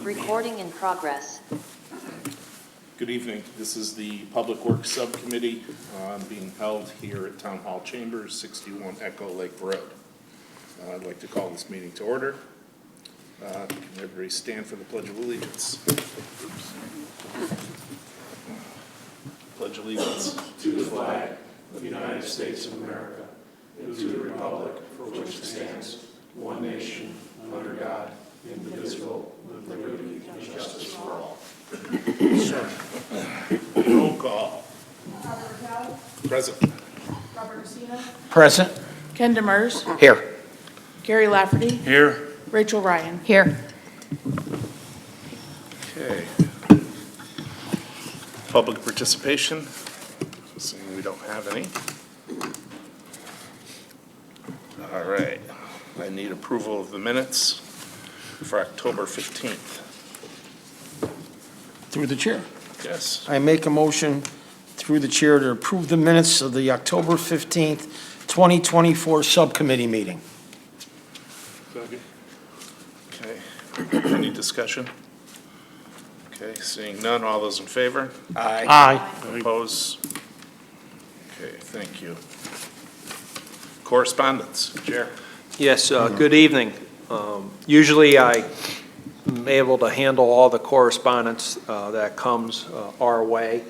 Recording in progress. Good evening. This is the Public Works Subcommittee being held here at Town Hall Chambers, 61 Echo Lake Road. I'd like to call this meeting to order. Can everybody stand for the Pledge of Allegiance? Pledge allegiance to the flag of the United States of America and to the republic for which it stands, one nation, under God, indivisible, with liberty and justice for all. Roll call. Robert Raquel. Present. Robert Racina. Present. Ken Demers. Here. Gary Lafferty. Here. Rachel Ryan. Here. Okay. Public participation. Seeing we don't have any. All right. I need approval of the minutes for October 15th. Through the chair. Yes. I make a motion through the chair to approve the minutes of the October 15th, 2024 Subcommittee meeting. Okay. Any discussion? Okay, seeing none, all those in favor? Aye. Oppose? Okay, thank you. Correspondence, Chair. Yes, good evening. Usually I'm able to handle all the correspondence that comes our way,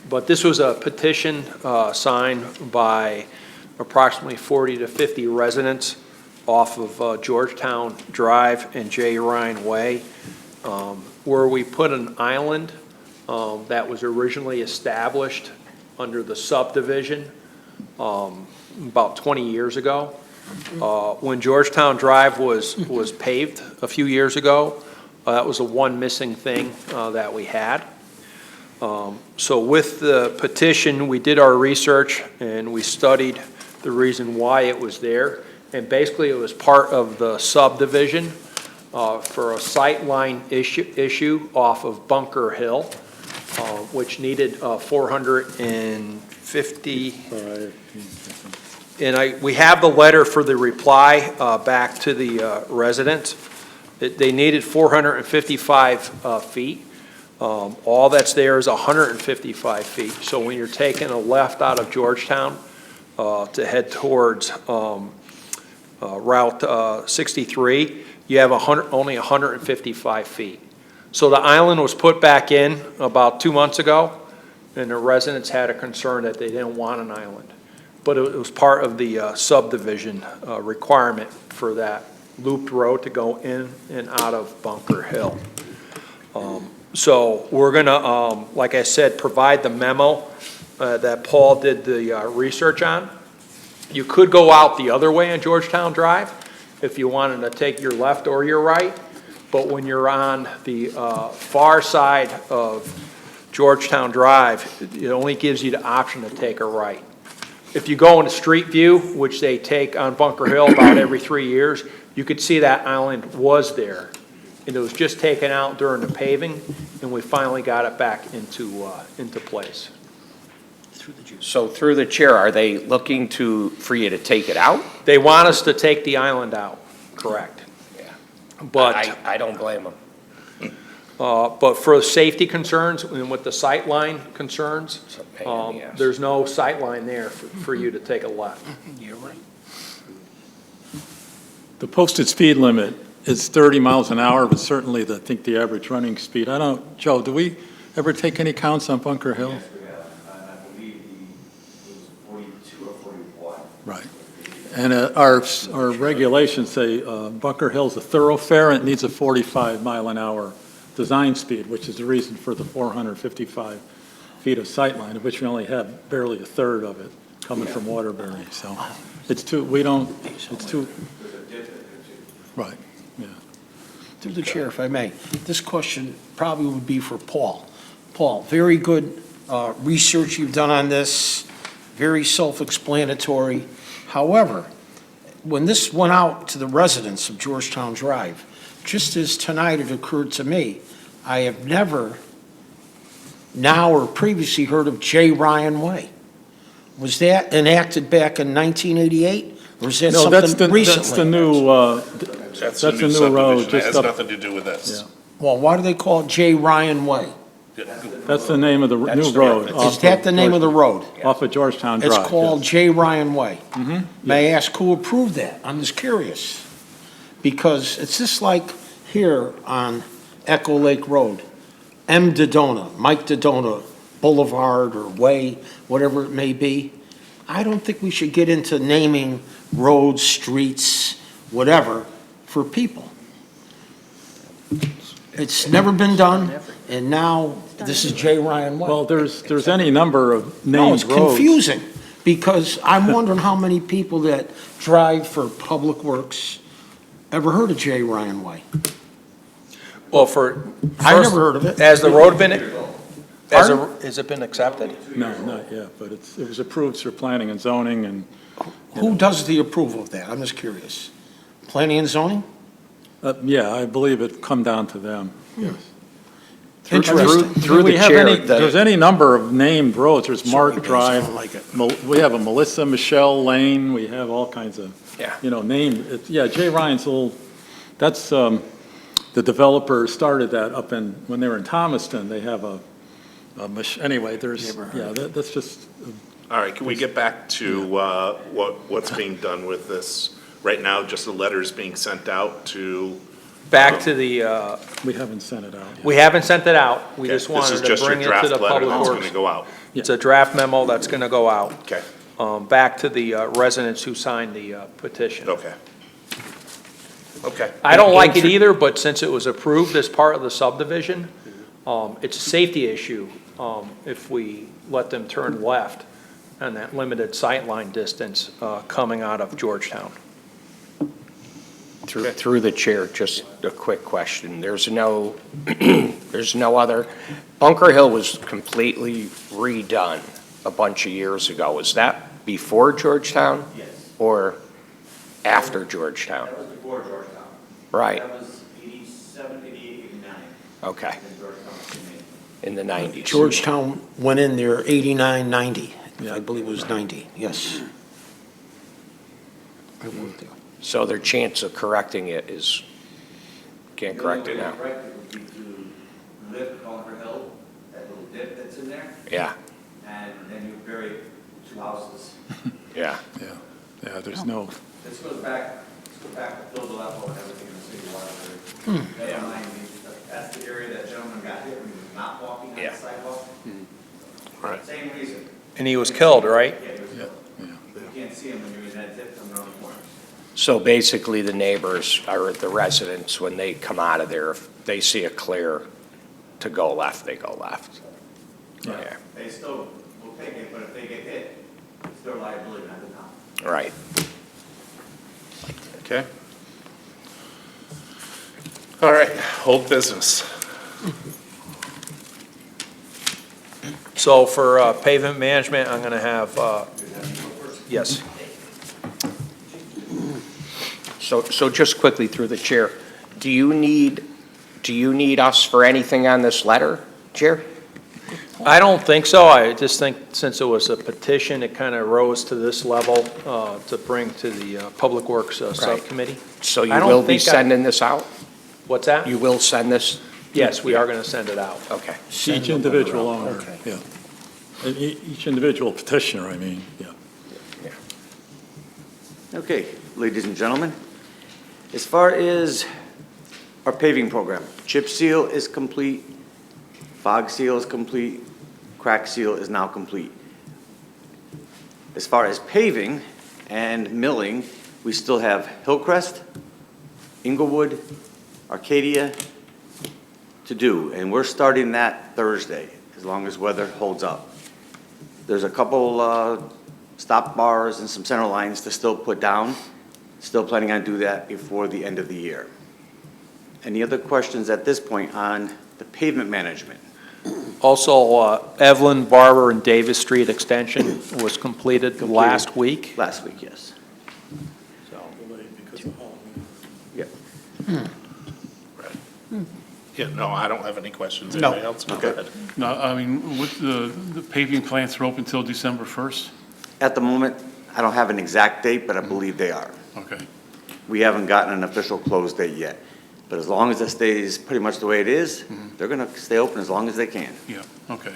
but this was a petition signed by approximately 40 to 50 residents off of Georgetown Drive and J. Ryan Way, where we put an island that was originally established under the subdivision about 20 years ago. When Georgetown Drive was paved a few years ago, that was the one missing thing that we had. So with the petition, we did our research and we studied the reason why it was there. And basically it was part of the subdivision for a sightline issue off of Bunker Hill, which needed 450. And we have the letter for the reply back to the residents. They needed 455 feet. All that's there is 155 feet. So when you're taking a left out of Georgetown to head towards Route 63, you have only 155 feet. So the island was put back in about 2 months ago, and the residents had a concern that they didn't want an island. But it was part of the subdivision requirement for that looped road to go in and out of Bunker Hill. So we're gonna, like I said, provide the memo that Paul did the research on. You could go out the other way on Georgetown Drive if you wanted to take your left or your right, but when you're on the far side of Georgetown Drive, it only gives you the option to take a right. If you go into Street View, which they take on Bunker Hill about every 3 years, you could see that island was there. And it was just taken out during the paving, and we finally got it back into place. So through the chair, are they looking for you to take it out? They want us to take the island out, correct. Yeah. But I don't blame them. but for safety concerns and with the sight line concerns, Yes. there's no sight line there for you to take a left. You're right. The posted speed limit is 30 miles an hour, but certainly I think the average running speed, Joe, do we ever take any counts on Bunker Hill? Yes, we have. I believe it was 42 or 41. Right. And our regulations say Bunker Hill's a thoroughfare and it needs a 45 mile an hour design speed, which is the reason for the 455 feet of sight line, of which we only have barely a third of it coming from Waterbury. So it's too, right, yeah. Through the chair, if I may. This question probably would be for Paul. Paul, very good research you've done on this, very self-explanatory. However, when this went out to the residents of Georgetown Drive, just as tonight it occurred to me, I have never now or previously heard of J. Ryan Way. Was that enacted back in 1988, or is that No, something that's the recently? new, That's the new road. subdivision. It has just up- nothing to do with this. Yeah. Well, why do they call it J. Ryan Way? That's the name of the That's new the road. road. Is that the name of the road? Off of Georgetown Drive. It's called yes. J. Ryan Way. May I ask who approved that? I'm just curious. Because it's just like here on Echo Lake Road, M. Dodona, Mike Dodona Boulevard or Way, whatever it may be. I don't think we should get into naming roads, streets, whatever, for people. It's never been done, and now this is J. Ryan Way. Well, there's any number of No, named it's roads. confusing, because I'm wondering how many people that drive for Public Works ever heard of J. Ryan Way? Well, for. I first, never heard of it. Has the road been, Pardon? has it been accepted? No, not yet, but it was approved for planning and zoning and, Who does the approval of that? I'm just curious. Planning and zoning? yeah, I believe it come down to them, yes. Interesting. Through Do we the have chair, any- There's any number of named roads. There's Sorry, Mark guys, I Drive. don't like it. We have a Melissa Michelle Lane. We have all kinds of, Yeah. named. Yeah, Jay Ryan's little, that's, the developer started that up when they were in Thomaston. They have anyway, there's, yeah, that's just, All right, can we get back to what's being done with this? Right now, just a letter is being sent out to, Back to the, we haven't sent it out yet. we haven't sent it out. We okay, just this wanted is to just your bring it to draft the letter Public that's Works. going to go out. It's a draft memo that's going to go out, Okay, back to the residents who signed the petition. okay. Okay. I don't like it either, but since it was approved as part of the subdivision, it's a safety issue if we let them turn left on that limited sightline distance coming out of Georgetown. Through the chair, just a quick question. There's no other, Bunker Hill was completely redone a bunch of years ago. Was that before Georgetown? Yes. Or after Georgetown? That was before Georgetown. Right, That was 87, 88, 89, okay, and Georgetown was made. in the 90s. Georgetown went in there 89, 90. I believe it was 90, yes. I worked there. So their chance of correcting it is, can't correct it now. The only way to correct it would be to lift Bunker Hill, that little dip that's in there, Yeah, and then you bury 2 houses. yeah. Yeah, there's no, This goes back to fill the level and everything in the city water. That reminds me, that's the area that gentleman got hit when he was not walking on Yeah. the sidewalk. Right. Same reason. And he was killed, right? Yeah, he was killed. yeah. You can't see him when you're in that dip coming around the corner. So basically, the neighbors, or the residents, when they come out of there, if they see a clear to go left, they go left. Yeah, They still will take it, but if they get hit, it's their liability, not the town. right. Okay. All right, old business. So for pavement management, I'm going to have, yes. So just quickly through the chair, do you need us for anything on this letter, Chair? I don't think so. I just think since it was a petition, it kind of rose to this level to bring to the Public Works Subcommittee. So you I don't will be think sending this out? What's that? You will send this? Yes, we are going to send it out. Okay. Each individual owner, Okay. yeah. And each individual petitioner, I mean, yeah. Okay, ladies and gentlemen, as far as our paving program, chip seal is complete, fog seal is complete, crack seal is now complete. As far as paving and milling, we still have Hillcrest, Inglewood, Arcadia to do, and we're starting that Thursday, as long as weather holds up. There's a couple stop bars and some center lines to still put down. Still planning on do that before the end of the year. Any other questions at this point on the pavement management? Also, Evelyn, Barber, and Davis Street Extension was completed last week. Last week, yes. Yep. Yeah, no, I don't have any questions. No. Anybody else? Go ahead. No, I mean, with the paving plants are open till December 1st? At the moment, I don't have an exact date, but I believe they are. Okay. We haven't gotten an official close date yet. But as long as it stays pretty much the way it is, they're gonna stay open as long as they can. Yeah, okay.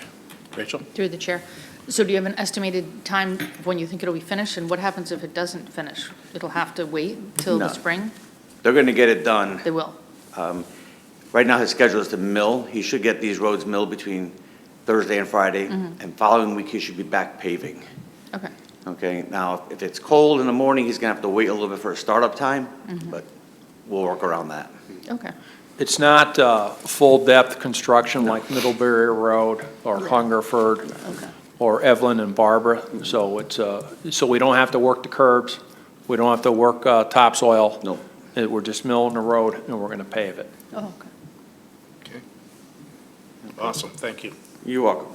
Rachel? Through the chair. So do you have an estimated time when you think it'll be finished? And what happens if it doesn't finish? It'll have to wait till the No. spring? They're gonna get it done. They will. Right now, his schedule is to mill. He should get these roads milled between Thursday and Friday, and following week, he should be back paving. Okay. Okay, now, if it's cold in the morning, he's gonna have to wait a little bit for a startup time, but we'll work around that. Okay. It's not full-depth construction like Middlebury Road or Hungerford Okay. or Evelyn and Barbara, so it's, so we don't have to work the curbs, we don't have to work topsoil. No. We're just milling the road and we're gonna pave it. Oh, okay. Okay. Awesome, thank you. You're welcome.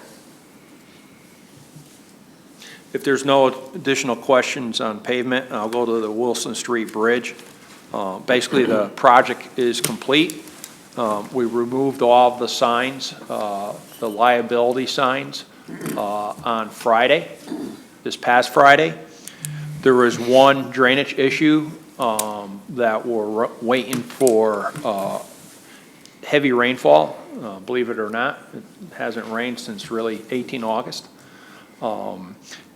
If there's no additional questions on pavement, I'll go to the Wilson Street Bridge. Basically, the project is complete. We removed all of the signs, the liability signs, on Friday, this past Friday. There was one drainage issue that we're waiting for heavy rainfall. Believe it or not, it hasn't rained since really 18 August.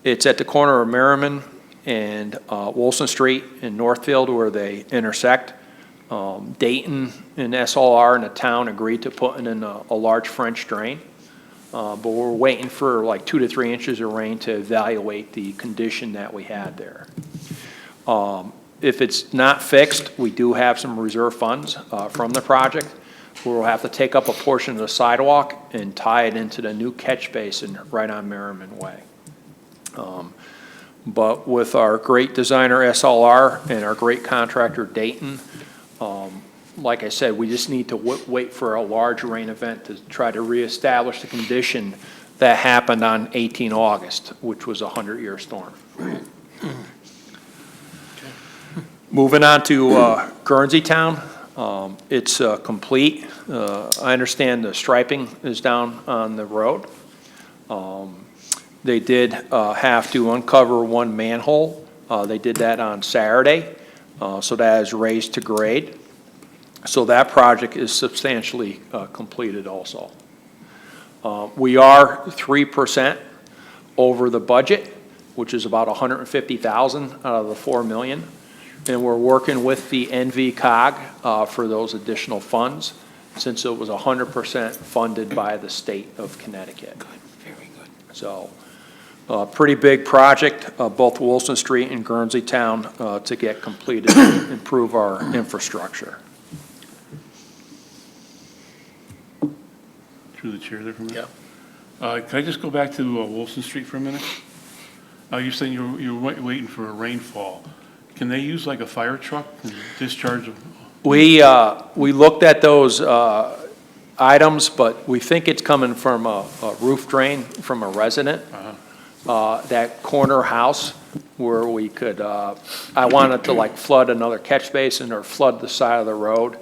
It's at the corner of Merriman and Wilson Street in Northfield where they intersect. Dayton and SLR and the town agreed to putting in a large French drain. But we're waiting for like 2 to 3 inches of rain to evaluate the condition that we had there. If it's not fixed, we do have some reserve funds from the project. We'll have to take up a portion of the sidewalk and tie it into the new catch basin right on Merriman Way. But with our great designer SLR and our great contractor Dayton, like I said, we just need to wait for a large rain event to try to reestablish the condition that happened on 18 August, which was a 100-year storm. Moving on to Guernsey Town, it's complete. I understand the striping is down on the road. They did have to uncover one manhole. They did that on Saturday, so that is raised to grade. So that project is substantially completed also. We are 3% over the budget, which is about $150,000 out of the $4 million. And we're working with the NVCOG for those additional funds, since it was 100% funded by the state of Connecticut. Good, very good. So, pretty big project, both Wilson Street and Guernsey Town to get completed and improve our infrastructure. Through the chair there for a minute. Yeah. Can I just go back to Wilson Street for a minute? You're saying you're waiting for a rainfall. Can they use like a fire truck and discharge? We looked at those items, but we think it's coming from a roof drain from a resident. That corner house where we could, I wanted to like flood another catch basin or flood the side of the road,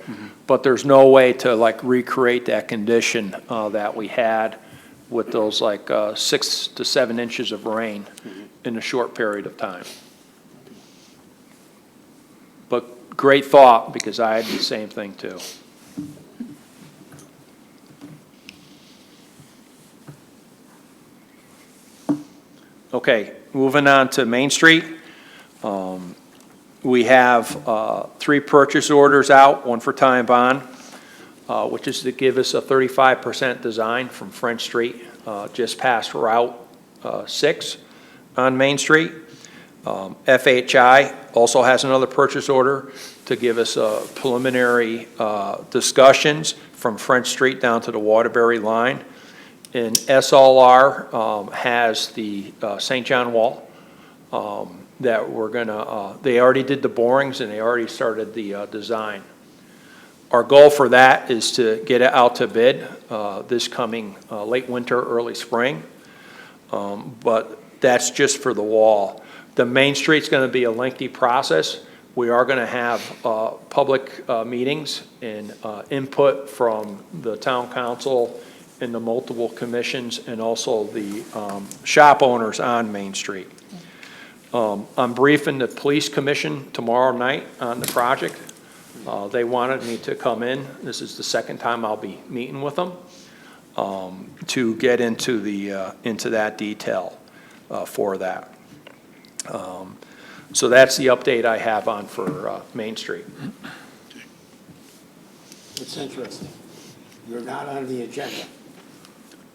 but there's no way to like recreate that condition that we had with those like 6 to 7 inches of rain in a short period of time. But great thought, because I had the same thing too. Okay, moving on to Main Street. We have 3 purchase orders out, one for Time Bond, which is to give us a 35% design from French Street, just past Route 6 on Main Street. FHI also has another purchase order to give us preliminary discussions from French Street down to the Waterbury line. And SLR has the St. John Wall that we're gonna, they already did the borings and they already started the design. Our goal for that is to get it out to bid this coming late winter, early spring. But that's just for the wall. The Main Street's gonna be a lengthy process. We are gonna have public meetings and input from the town council and the multiple commissions and also the shop owners on Main Street. I'm briefing the police commission tomorrow night on the project. They wanted me to come in. This is the second time I'll be meeting with them to get into that detail for that. So that's the update I have on for Main Street. It's interesting. You're not on the agenda.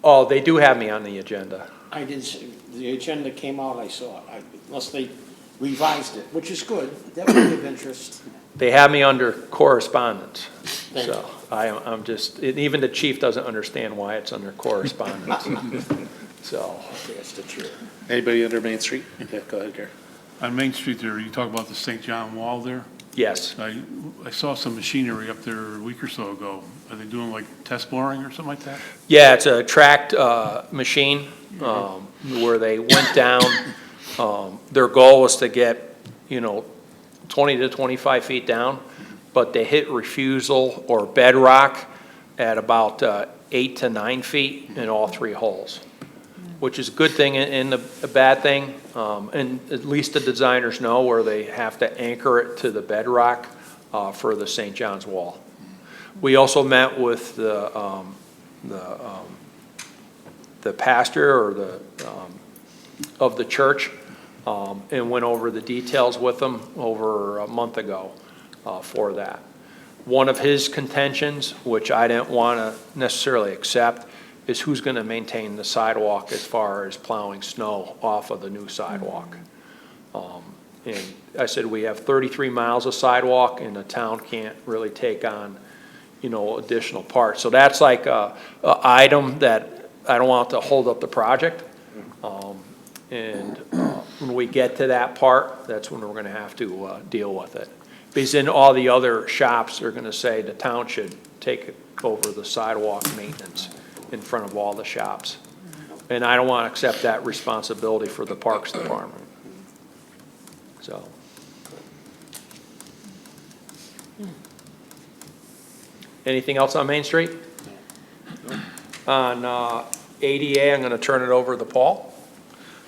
Oh, they do have me on the agenda. I didn't see, the agenda came out, I saw it, unless they revised it, which is good. That would be of interest. They have me under correspondence. Thank you. So I'm just, even the chief doesn't understand why it's under correspondence. So, That's the chair. Anybody under Main Street? Yeah, go ahead, Gary. On Main Street there, you talk about the St. John Wall there. yes. I saw some machinery up there a week or so ago. Are they doing like test boring or something like that? Yeah, it's a tracked machine where they went down. Their goal was to get, 20 to 25 feet down, but they hit refusal or bedrock at about 8 to 9 feet in all 3 holes, which is a good thing and a bad thing. And at least the designers know where they have to anchor it to the bedrock for the St. John's Wall. We also met with the pastor or of the church and went over the details with them over a month ago for that. One of his contentions, which I didn't want to necessarily accept, is who's going to maintain the sidewalk as far as plowing snow off of the new sidewalk. And I said, we have 33 miles of sidewalk and the town can't really take on, additional parts. So that's like a item that I don't want to hold up the project. And when we get to that part, that's when we're going to have to deal with it. Because then all the other shops are going to say the town should take over the sidewalk maintenance in front of all the shops. And I don't want to accept that responsibility for the Parks Department. So. Anything else on Main Street? On ADA, I'm going to turn it over to Paul.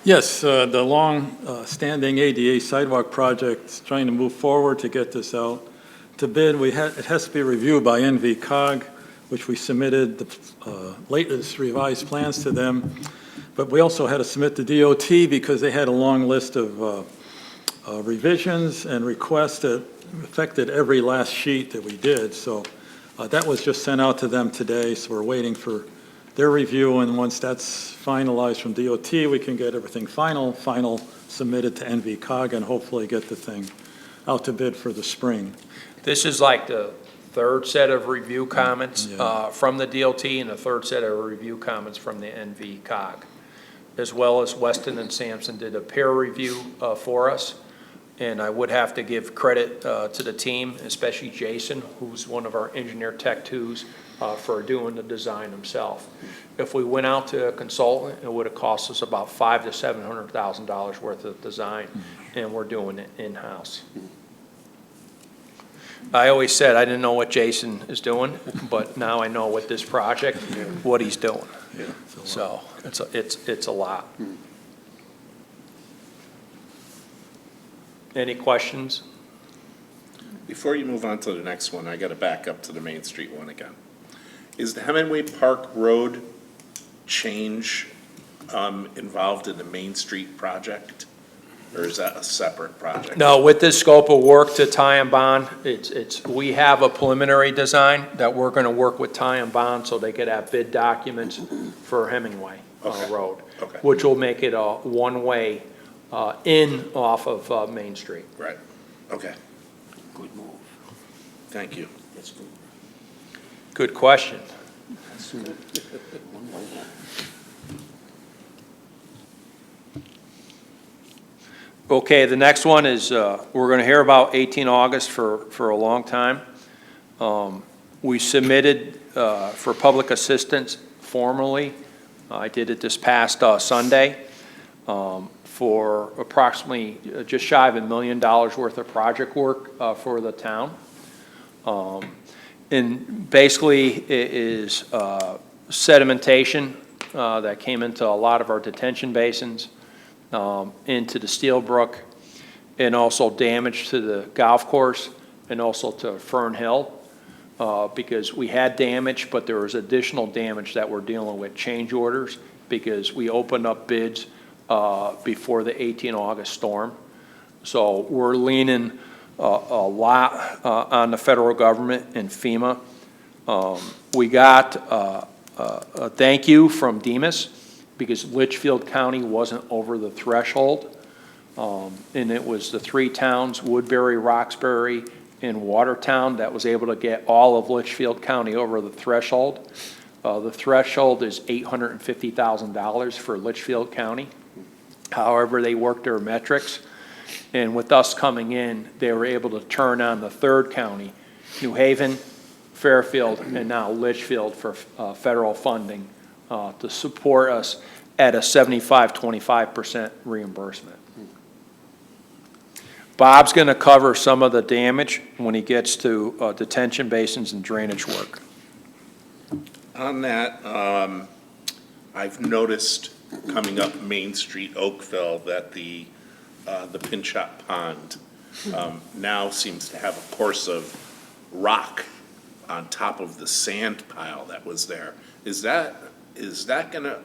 Yes, the long-standing ADA sidewalk project is trying to move forward to get this out to bid. It has to be reviewed by NVCOG, which we submitted the latest revised plans to them. But we also had to submit to DOT because they had a long list of revisions and requests that affected every last sheet that we did. So that was just sent out to them today, so we're waiting for their review, and once that's finalized from DOT, we can get everything final submitted to NVCOG and hopefully get the thing out to bid for the spring. This is like the third set of review comments from the DOT and the third set of review comments from the NVCOG, as well as Weston and Sampson did a peer review for us. And I would have to give credit to the team, especially Jason, who's one of our engineer tech twos, for doing the design himself. If we went out to a consultant, it would have cost us about $500,000 to $700,000 worth of design, and we're doing it in-house. I always said I didn't know what Jason is doing, but now I know with this project, what he's doing. So it's a lot. Any questions? Before you move on to the next one, I got to back up to the Main Street one again. Is the Hemingway Park Road change involved in the Main Street project? Or is that a separate project? No, with this scope of work to Ty and Bond, we have a preliminary design that we're going to work with Ty and Bond so they could have bid documents for Hemingway Road, which will make it a one-way in off of Main Street. Right, okay, Good move. thank you. That's good. Good question. That's good. Okay, the next one is, we're going to hear about 18 August for a long time. We submitted for public assistance formally. I did it this past Sunday for approximately just shy of $1 million worth of project work for the town. And basically, it is sedimentation that came into a lot of our detention basins, into the Steel Brook, and also damage to the golf course and also to Fern Hill, because we had damage, but there was additional damage that we're dealing with, change orders, because we opened up bids before the 18 August storm. So we're leaning a lot on the federal government and FEMA. We got a thank you from Demas because Litchfield County wasn't over the threshold. And it was the three towns, Woodbury, Roxbury, and Watertown, that was able to get all of Litchfield County over the threshold. The threshold is $850,000 for Litchfield County. However, they worked their metrics, and with us coming in, they were able to turn on the third county, New Haven, Fairfield, and now Litchfield, for federal funding to support us at a 75-25% reimbursement. Bob's going to cover some of the damage when he gets to detention basins and drainage work. On that, I've noticed coming up Main Street, Oakville, that the Pinchot Pond now seems to have a course of rock on top of the sand pile that was there. Is that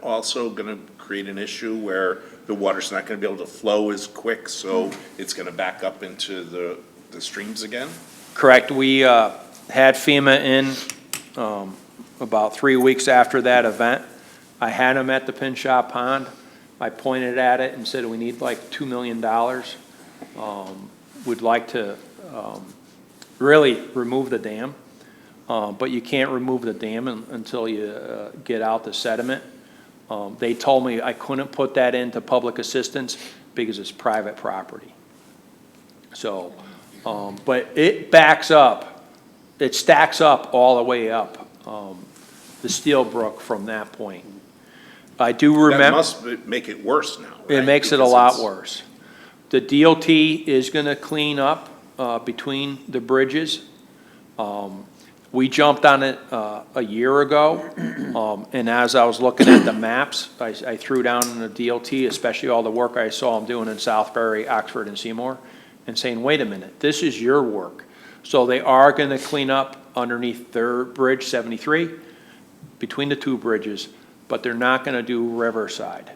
also gonna create an issue where the water's not gonna be able to flow as quick, so it's gonna back up into the streams again? Correct. We had FEMA in about 3 weeks after that event. I had them at the Pinchot Pond. I pointed at it and said, we need like $2 million. We'd like to really remove the dam, but you can't remove the dam until you get out the sediment. They told me I couldn't put that into public assistance because it's private property. So, but it backs up, it stacks up all the way up the Steel Brook from that point. I do remember. That must make it worse now, right? It makes it a lot worse. The DOT is going to clean up between the bridges. We jumped on it a year ago, and as I was looking at the maps, I threw down in the DOT, especially all the work I saw them doing in Southbury, Oxford, and Seymour, and saying, wait a minute, this is your work. So they are going to clean up underneath their bridge 73, between the two bridges, but they're not going to do Riverside.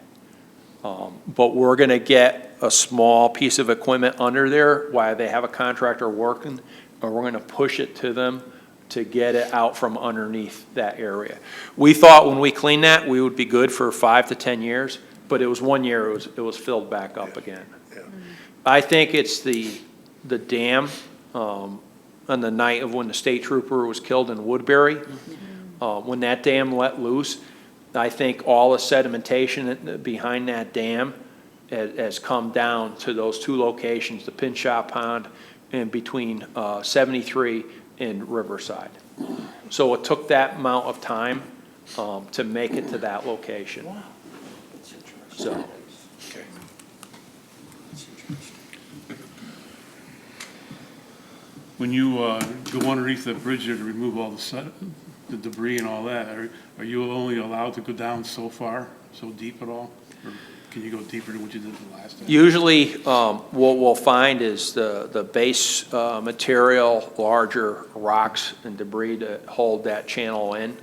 But we're going to get a small piece of equipment under there while they have a contractor working, and we're going to push it to them to get it out from underneath that area. We thought when we cleaned that, we would be good for 5 to 10 years, but it was 1 year, it was filled back up again. Yeah. I think it's the dam on the night of when the state trooper was killed in Woodbury. When that dam let loose, I think all the sedimentation behind that dam has come down to those two locations, the Pinchot Pond and between 73 and Riverside. So it took that amount of time to make it to that location. So. Okay. When you go underneath the bridge there to remove all the debris and all that, are you only allowed to go down so far, so deep at all? Or can you go deeper than what you did the last time? Usually, what we'll find is the base material, larger rocks and debris to hold that channel in.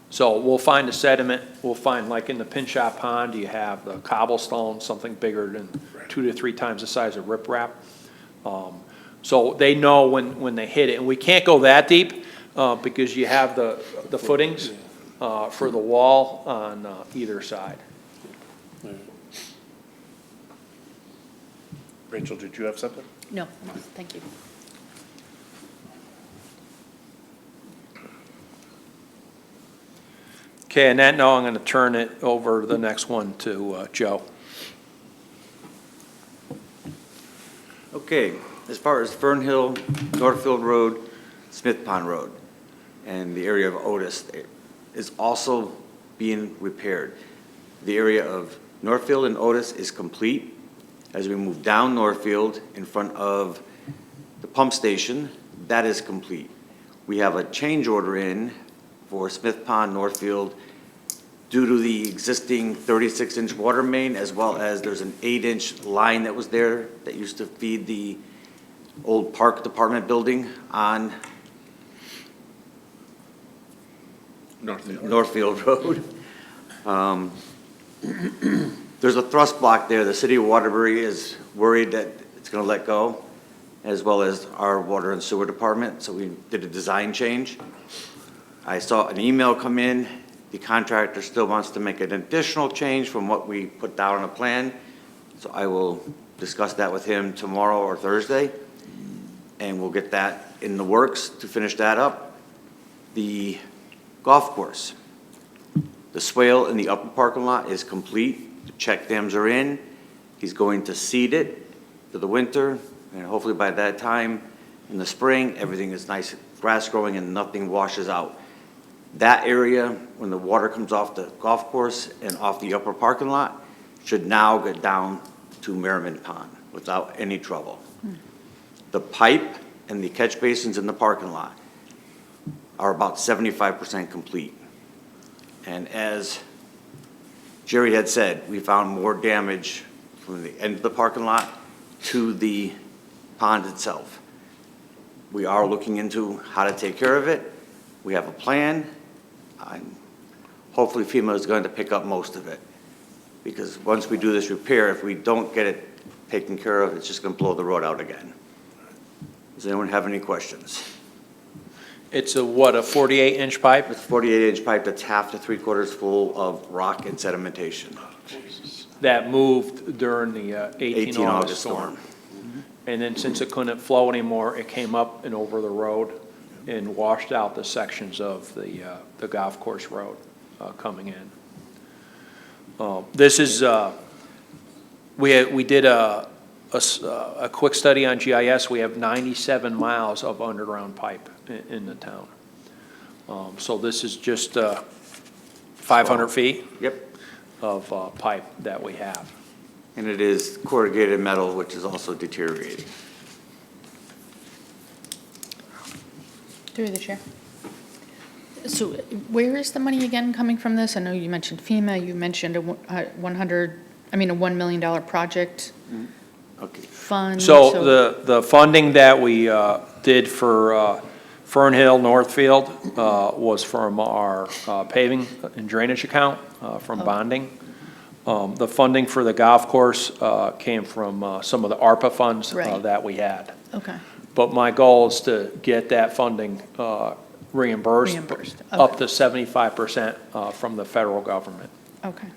So we'll find the sediment, we'll find, like in the Pinchot Pond, you have the cobblestone, something bigger than 2 to 3 times the size of riprap. So they know when they hit it, and we can't go that deep because you have the footings for the wall on either side. Rachel, did you have something? No, thank you. Okay, and that, now I'm going to turn it over the next one to Joe. Okay, as far as Fern Hill, Northfield Road, Smith Pond Road, and the area of Otis is also being repaired. The area of Northfield and Otis is complete. As we move down Northfield in front of the pump station, that is complete. We have a change order in for Smith Pond, Northfield, due to the existing 36-inch water main, as well as there's an 8-inch line that was there that used to feed the old park department building on Northfield Road. There's a thrust block there. The city of Waterbury is worried that it's going to let go, as well as our water and sewer department, so we did a design change. I saw an email come in. The contractor still wants to make an additional change from what we put down on a plan, so I will discuss that with him tomorrow or Thursday, and we'll get that in the works to finish that up. The golf course, the swale in the upper parking lot is complete. The check dams are in. He's going to seed it for the winter, and hopefully by that time in the spring, everything is nice grass growing and nothing washes out. That area, when the water comes off the golf course and off the upper parking lot, should now get down to Merriman Pond without any trouble. The pipe and the catch basins in the parking lot are about 75% complete. And as Jerry had said, we found more damage from the end of the parking lot to the pond itself. We are looking into how to take care of it. We have a plan. Hopefully FEMA is going to pick up most of it, because once we do this repair, if we don't get it taken care of, it's just going to blow the road out again. Does anyone have any questions? It's a, what, a 48-inch pipe? It's a 48-inch pipe that's half to 3/4 full of rock and sedimentation. That moved during the 18 August storm. And then since it couldn't flow anymore, it came up and over the road and washed out the sections of the golf course road coming in. This is, we did a quick study on GIS. We have 97 miles of underground pipe in the town. So this is just 500 feet Yep. of pipe that we have. And it is corrugated metal, which is also deteriorating. Through the chair. So where is the money again coming from this? I know you mentioned FEMA, you mentioned a $1 million project Okay. fund. So the funding that we did for Fernhill Northfield was from our paving and drainage account from bonding. The funding for the golf course came from some of the ARPA funds Right. that we had. Okay, But my goal is to get that funding reimbursed. Reimbursed, Up okay. to 75% from the federal government. okay.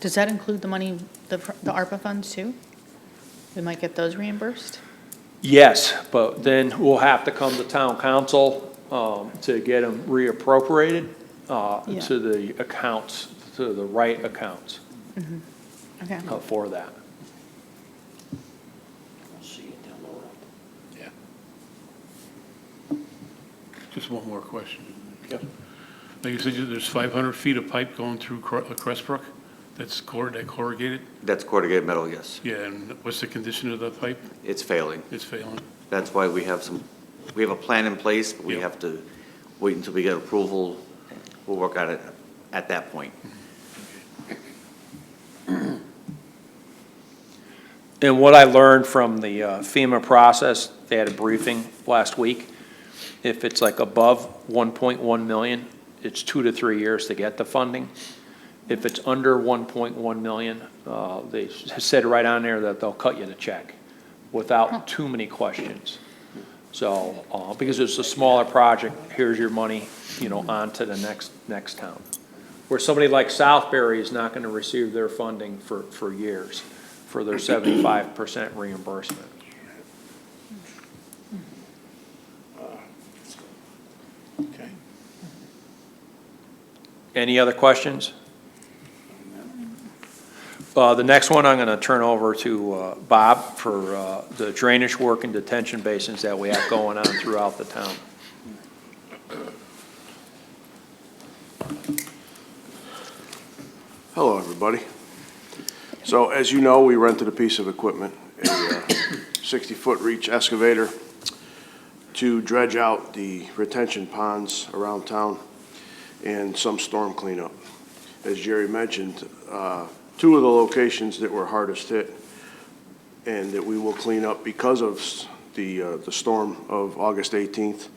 Does that include the money, the ARPA funds too? We might get those reimbursed? Yes, but then we'll have to come to town council to get them reappropriated Yeah. to the accounts, to the right accounts Okay. for that. Just one more question. Like you said, there's 500 feet of pipe going through Crestbrook? That's corrugated? That's corrugated metal, yes. Yeah, and what's the condition of the pipe? It's failing. It's failing. That's why we have a plan in place, but we Yep. have to wait until we get approval. We'll work on it at that point. And what I learned from the FEMA process, they had a briefing last week. If it's like above 1.1 million, it's 2 to 3 years to get the funding. If it's under 1.1 million, they said right on there that they'll cut you the check without too many questions. So, because it's a smaller project, here's your money, on to the next town. Where somebody like Southbury is not gonna receive their funding for years, for their 75% reimbursement. Okay. Any other questions? The next one, I'm gonna turn over to Bob for the drainage work and detention basins that we have going on throughout the town. Hello, everybody. So as you know, we rented a piece of equipment, a 60-foot reach excavator, to dredge out the retention ponds around town and some storm cleanup. As Jerry mentioned, two of the locations that were hardest hit and that we will clean up because of the storm of August 18th,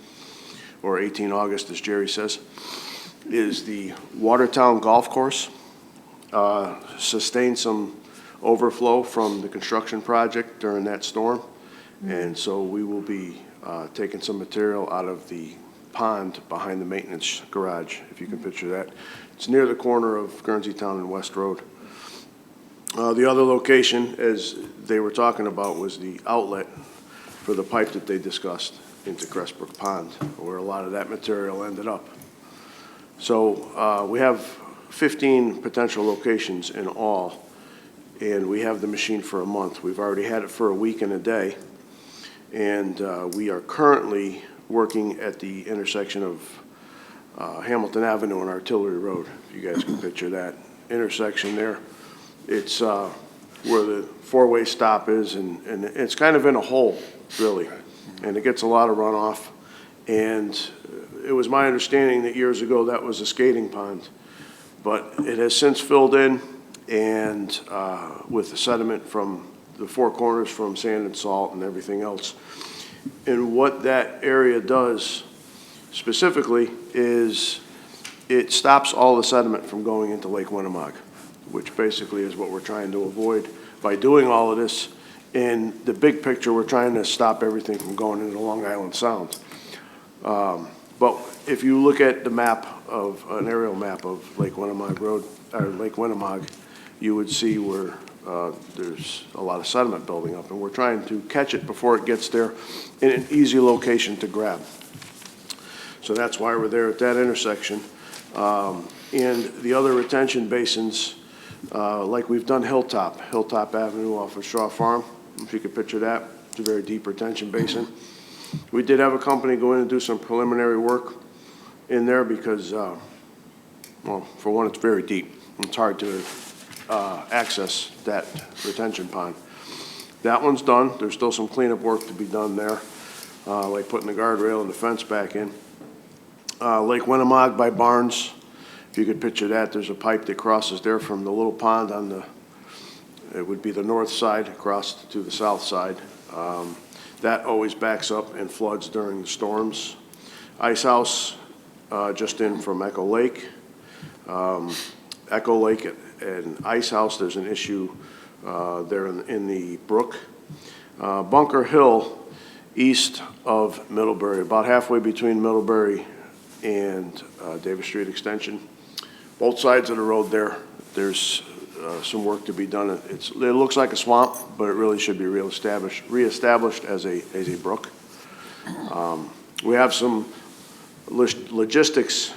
or 18 August, as Jerry says, is the Watertown Golf Course. Sustained some overflow from the construction project during that storm, and so we will be taking some material out of the pond behind the maintenance garage, if you can picture that. It's near the corner of Guernsey Town and West Road. The other location, as they were talking about, was the outlet for the pipe that they discussed into Crestbrook Pond, where a lot of that material ended up. So we have 15 potential locations in all, and we have the machine for a month. We've already had it for a week and a day, and we are currently working at the intersection of Hamilton Avenue and Artillery Road, if you guys can picture that intersection there. It's where the four-way stop is, and it's kind of in a hole, really, and it gets a lot of runoff. And it was my understanding that years ago that was a skating pond, but it has since filled in, and with the sediment from the four corners from sand and salt and everything else. And what that area does specifically is it stops all the sediment from going into Lake Winnemog, which basically is what we're trying to avoid by doing all of this. In the big picture, we're trying to stop everything from going into Long Island Sound. But if you look at the map of, an aerial map of Lake Winnemog Road, or Lake Winnemog, you would see where there's a lot of sediment building up, and we're trying to catch it before it gets there in an easy location to grab. So that's why we're there at that intersection. And the other retention basins, like we've done Hilltop Avenue off of Shaw Farm, if you could picture that, it's a very deep retention basin. We did have a company go in and do some preliminary work in there because, well, for one, it's very deep. It's hard to access that retention pond. That one's done. There's still some cleanup work to be done there, like putting the guardrail and the fence back in. Lake Winnemog by Barnes, if you could picture that, there's a pipe that crosses there from the little pond on the, it would be the north side, across to the south side. That always backs up and floods during the storms. Ice House, just in from Echo Lake. Echo Lake and Ice House, there's an issue there in the brook. Bunker Hill, east of Middlebury, about halfway between Middlebury and Davis Street Extension. Both sides of the road there, there's some work to be done. It looks like a swamp, but it really should be reestablished as a brook. We have some logistics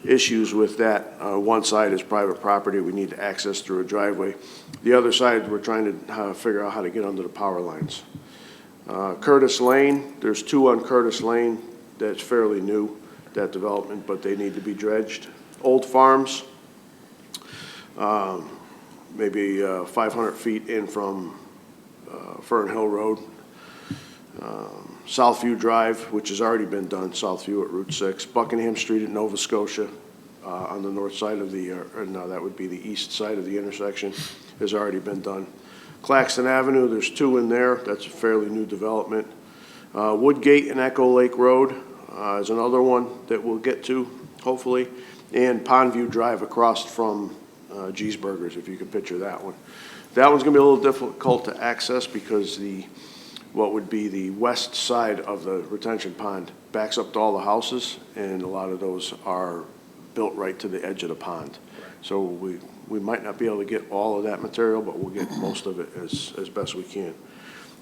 issues with that. One side is private property. We need to access through a driveway. The other side, we're trying to figure out how to get under the power lines. Curtis Lane, there's two on Curtis Lane that's fairly new, that development, but they need to be dredged. Old Farms, maybe 500 feet in from Fern Hill Road. Southview Drive, which has already been done, Southview at Route 6. Buckingham Street at Nova Scotia on the north side of the, no, that would be the east side of the intersection, has already been done. Claxton Avenue, there's two in there. That's a fairly new development. Woodgate and Echo Lake Road is another one that we'll get to, hopefully. And Pondview Drive across from G's Burgers, if you could picture that one. That one's going to be a little difficult to access because what would be the west side of the retention pond backs up to all the houses, and a lot of those are built right to the edge of the pond. So we might not be able to get all of that material, but we'll get most of it as best we can.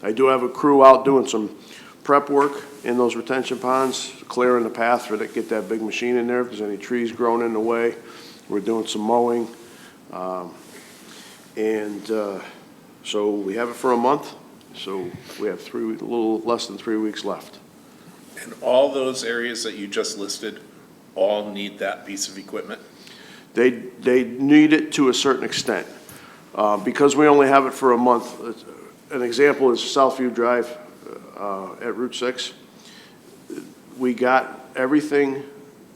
I do have a crew out doing some prep work in those retention ponds, clearing the path for get that big machine in there. If there's any trees growing in the way, we're doing some mowing. So we have it for a month. So we have a little less than 3 weeks left. And all those areas that you just listed all need that piece of equipment? They need it to a certain extent. Because we only have it for a month, an example is Southview Drive at Route 6. We got everything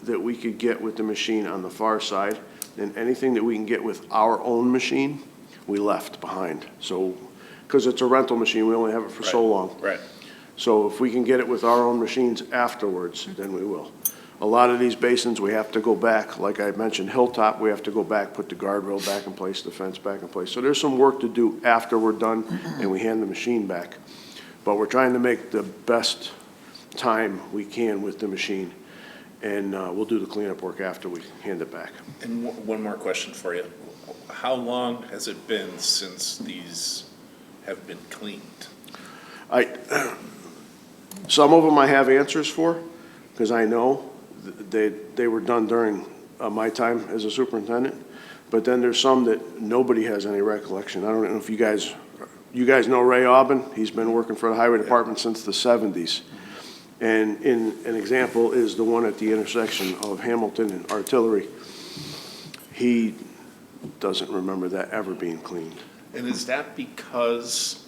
that we could get with the machine on the far side, and anything that we can get with our own machine, we left behind. So because it's a rental machine, we only have it for so long. Right. So if we can get it with our own machines afterwards, then we will. A lot of these basins, we have to go back, like I mentioned, Hilltop, we have to go back, put the guardrail back in place, the fence back in place. So there's some work to do after we're done and we hand the machine back. But we're trying to make the best time we can with the machine. And we'll do the cleanup work after we hand it back. And one more question for you. How long has it been since these have been cleaned? Some of them I have answers for, because I know they were done during my time as a superintendent. But then there's some that nobody has any recollection. I don't know if you guys know Ray Aubin. He's been working for the highway department since the 70s. And an example is the one at the intersection of Hamilton and Artillery. He doesn't remember that ever being cleaned. And is that because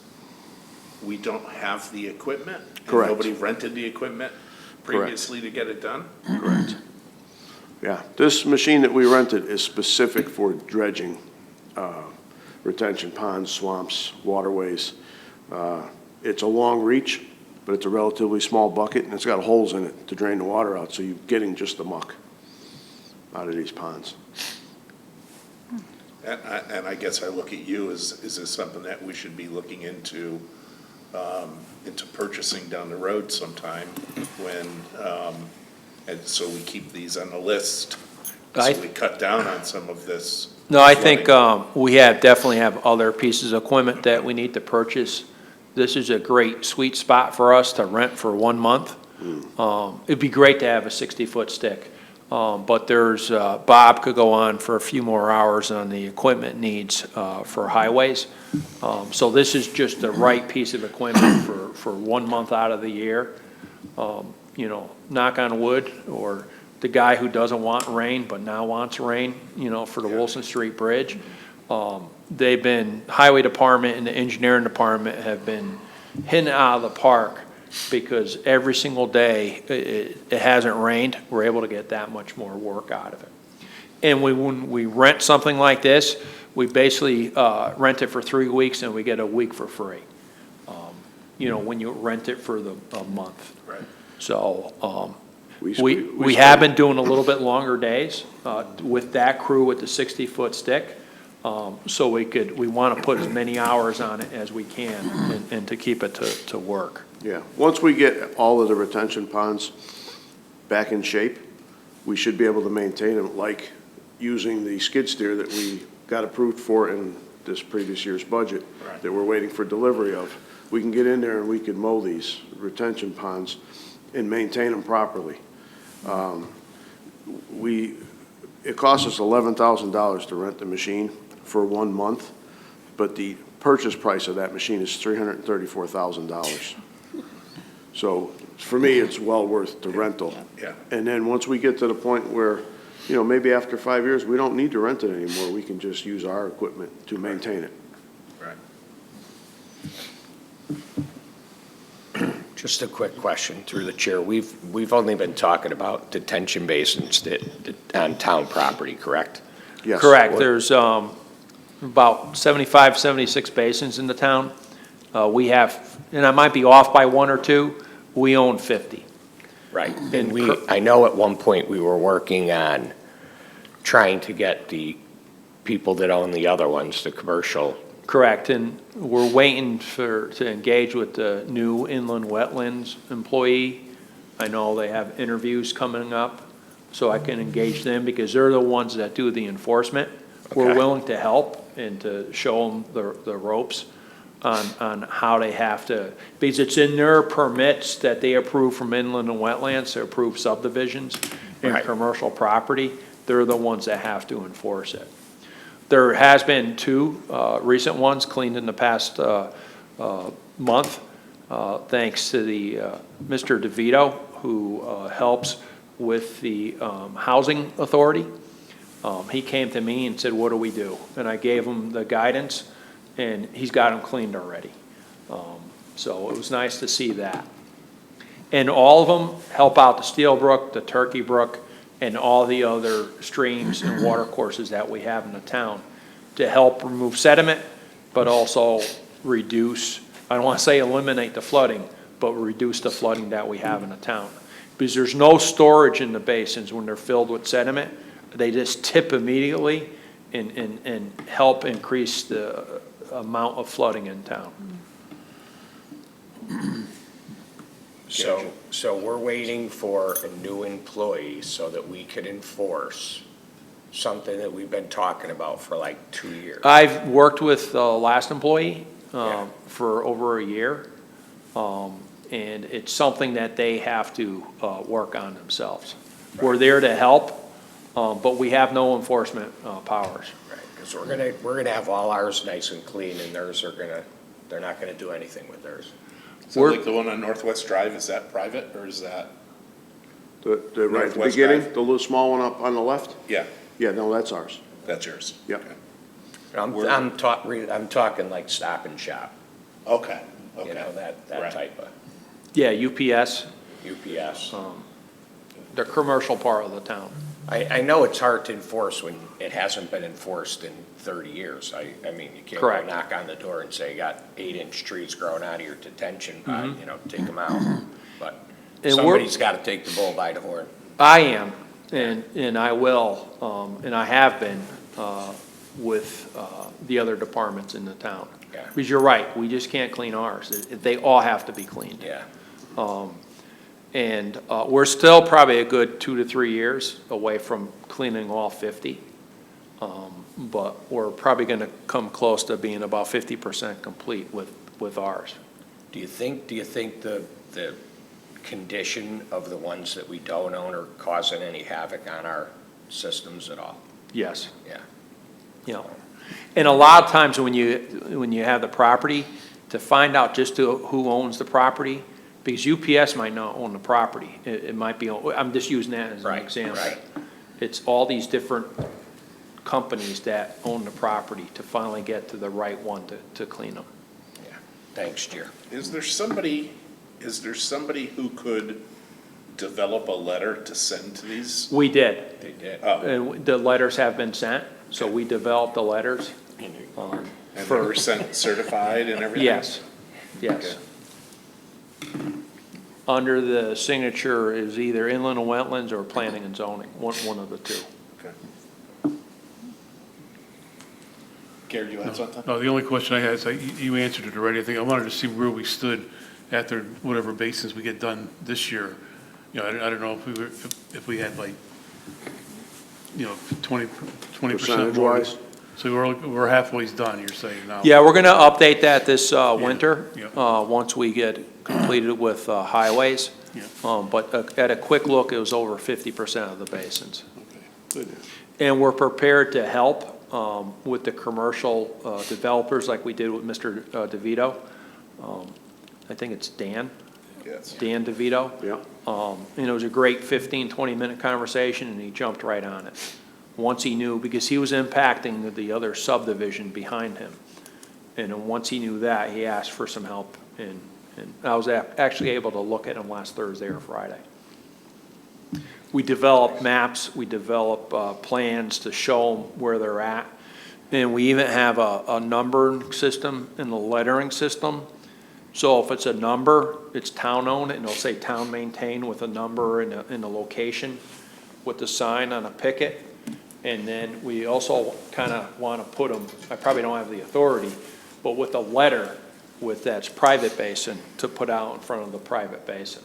we don't have the equipment? and Correct. Nobody rented the equipment previously to get it done? Correct. Yeah, this machine that we rented is specific for dredging, retention ponds, swamps, waterways. It's a long reach, but it's a relatively small bucket, and it's got holes in it to drain the water out, so you're getting just the muck out of these ponds. And I guess I look at you as, is this something that we should be looking into purchasing down the road sometime when, and so we keep these on the list, so we cut down on some of this. No, I think we definitely have other pieces of equipment that we need to purchase. This is a great sweet spot for us to rent for 1 month. It'd be great to have a 60-foot stick, but there's, Bob could go on for a few more hours on the equipment needs for highways. So this is just the right piece of equipment for 1 month out of the year. You know, knock on wood, or the guy who doesn't want rain but now wants rain, you know, for the Wilson Street Bridge. They've been, highway department and the engineering department have been hitting it out of the park, because every single day it hasn't rained, we're able to get that much more work out of it. And when we rent something like this, we basically rent it for 3 weeks and we get a week for free. You know, when you rent it for a month. Right. So We have been doing a little bit longer days with that crew with the 60-foot stick. So we want to put as many hours on it as we can and to keep it to work. Yeah, once we get all of the retention ponds back in shape, we should be able to maintain them, like using the skid steer that we got approved for in this previous year's budget, Right. that we're waiting for delivery of. We can get in there and we can mow these retention ponds and maintain them properly. It costs us $11,000 to rent the machine for 1 month, but the purchase price of that machine is $334,000. So for me, it's well worth the rental. Yeah. And then once we get to the point where, you know, maybe after 5 years, we don't need to rent it anymore, we can just use our equipment to maintain it. Right. Just a quick question through the chair. We've only been talking about detention basins on town property, correct? Yes. Correct. There's about 75, 76 basins in the town. We have, and I might be off by 1 or 2, we own 50. Right. And I know at one point we were working on trying to get the people that own the other ones, the commercial. Correct, and we're waiting to engage with the new inland wetlands employee. I know they have interviews coming up, so I can engage them, because they're the ones that do the enforcement. We're Okay. willing to help and to show them the ropes on how they have to, because it's in their permits that they approve from inland and wetlands to approve subdivisions and Right. commercial property. They're the ones that have to enforce it. There has been 2 recent ones cleaned in the past month, thanks to the Mr. DeVito, who helps with the housing authority. He came to me and said, what do we do? And I gave him the guidance, and he's got them cleaned already. So it was nice to see that. And all of them help out the Steel Brook, the Turkey Brook, and all the other streams and water courses that we have in the town to help remove sediment, but also reduce, I don't want to say eliminate the flooding, but reduce the flooding that we have in the town. Because there's no storage in the basins when they're filled with sediment. They just tip immediately and help increase the amount of flooding in town. So we're waiting for a new employee so that we could enforce something that we've been talking about for like 2 years. I've worked with the last employee Yeah. for over a year, and it's something that they have to work on themselves. We're there to help, but we have no enforcement powers. Right, because we're gonna have all ours nice and clean, and they're not gonna do anything with theirs. So like the one on Northwest Drive, is that private or is that, The right at the Northwest beginning, Drive? the little small one up on the left? yeah, Yeah, no, that's ours. that's yours? Yep. Okay. I'm talking like Stop and Shop, Okay, you okay. know, that Right. type of Yeah, UPS, UPS. the commercial part of the town. I know it's hard to enforce when it hasn't been enforced in 30 years. I mean, you can't go Correct. knock on the door and say, you got 8-inch trees growing out of your detention pond, you know, take them out. But And we're- somebody's got to take the bull by the horn. I am, and I will, and I have been with the other departments in the town. Yeah. Because you're right, we just can't clean ours. They all have to be cleaned. Yeah, And we're still probably a good 2 to 3 years away from cleaning all 50. But we're probably going to come close to being about 50% complete with ours. do you think the condition of the ones that we don't own are causing any havoc on our systems at all? Yes. Yeah. You know, and a lot of times when you have the property, to find out just who owns the property, because UPS might not own the property. It might be, I'm just using that as an Right, example. right. It's all these different companies that own the property to finally get to the right one to clean them. Yeah. Thanks, Jer. Is there somebody who could develop a letter to send to these? We did, They did. Oh, and the letters have been sent, so we developed the letters. and they were sent certified and everything? Yes, yes. Under the signature is either inland and wetlands or planning and zoning, one of the two. Okay. Gary, you had something? No, the only question I had is, you answered it already. I think I wanted to see where we stood after whatever basins we get done this year. You know, I don't know if we had like, you know, 20% more. Percentage-wise? So we're halfway done, you're saying now? Yeah, we're gonna update that this winter, yeah. once we get completed with highways. Yeah. But at a quick look, it was over 50% of the basins. Good. And we're prepared to help with the commercial developers like we did with Mr. DeVito. I think it's Dan Yes. DeVito. Yeah. And it was a great 15, 20-minute conversation, and he jumped right on it. Once he knew, because he was impacting the other subdivision behind him. And then once he knew that, he asked for some help, and I was actually able to look at him last Thursday or Friday. We develop maps, we develop plans to show them where they're at. And we even have a numbering system in the lettering system. So if it's a number, it's town-owned, and it'll say town-maintained with a number and a location with the sign on a picket. And then we also kind of want to put them, I probably don't have the authority, but with a letter with that's private basin to put out in front of the private basin.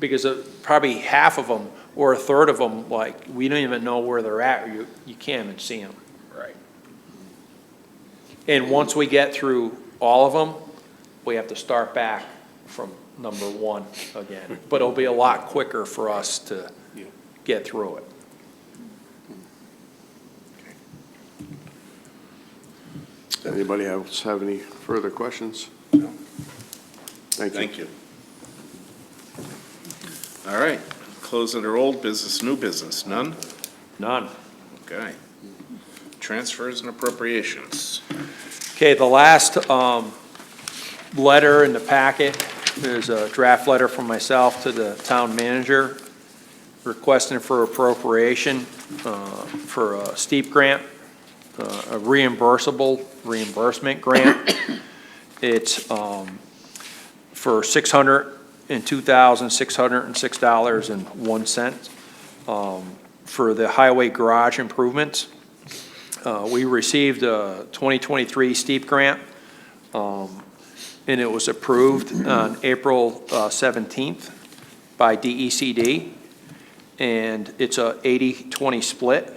Because probably half of them or a third of them, like, we don't even know where they're at, or you can't even see them. Right. And once we get through all of them, we have to start back from number one again. But it'll be a lot quicker for us to get through it. Anybody else have any further questions? No. Thank you. Thank you. All right, close under old business, new business, none? None. Okay. Transfers and appropriations. Okay, the last letter in the packet is a draft letter from myself to the town manager requesting for appropriation for a steep grant, a reimbursement grant. It's for $602,606.01 for the highway garage improvements. We received a 2023 STEEP grant, and it was approved on April 17th by DECD, and it's a 80-20 split.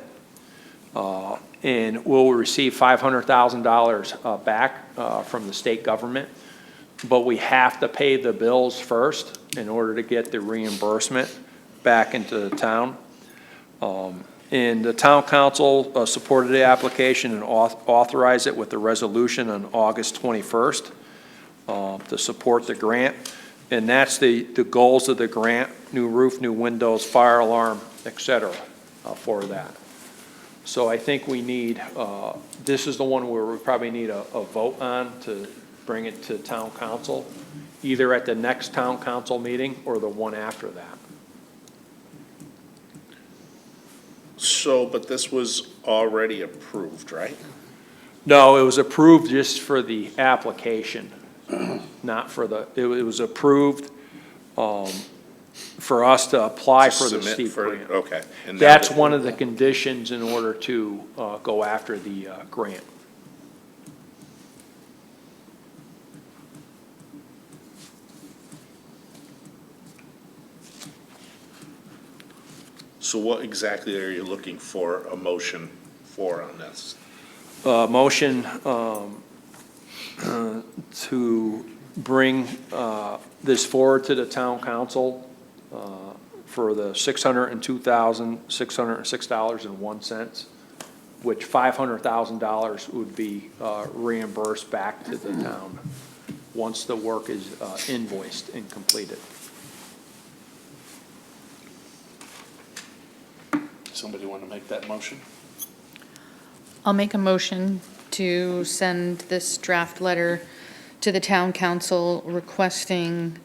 And we'll receive $500,000 back from the state government, but we have to pay the bills first in order to get the reimbursement back into the town. And the town council supported the application and authorized it with the resolution on August 21st to support the grant. And that's the goals of the grant: new roof, new windows, fire alarm, et cetera, for that. So I think we need, this is the one where we probably need a vote on to bring it to town council, either at the next town council meeting or the one after that. So, but this was already approved, right? No, it was approved just for the application, not for the, it was approved for us to apply To for the submit steep for- grant. Okay. And now That's that- one of the conditions in order to go after the grant. So what exactly are you looking for a motion for on this? Motion to bring this forward to the town council for the $602,606.01, which $500,000 would be reimbursed back to the town once the work is invoiced and completed. Somebody want to make that motion? I'll make a motion to send this draft letter to the town council requesting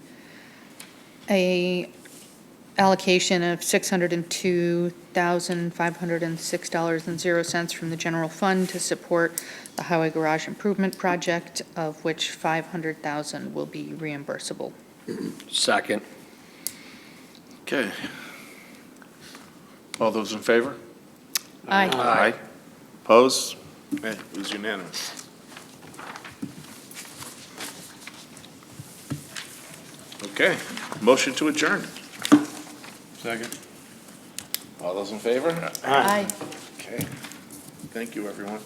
a allocation of $602,506.00 from the general fund to support the highway garage improvement project, of which $500,000 will be reimbursable. Second. Okay. All those in favor? Aye. Aye. Opposed? Okay, it was unanimous. Okay, motion to adjourn. Second. All those in favor? Aye. Okay, thank you, everyone.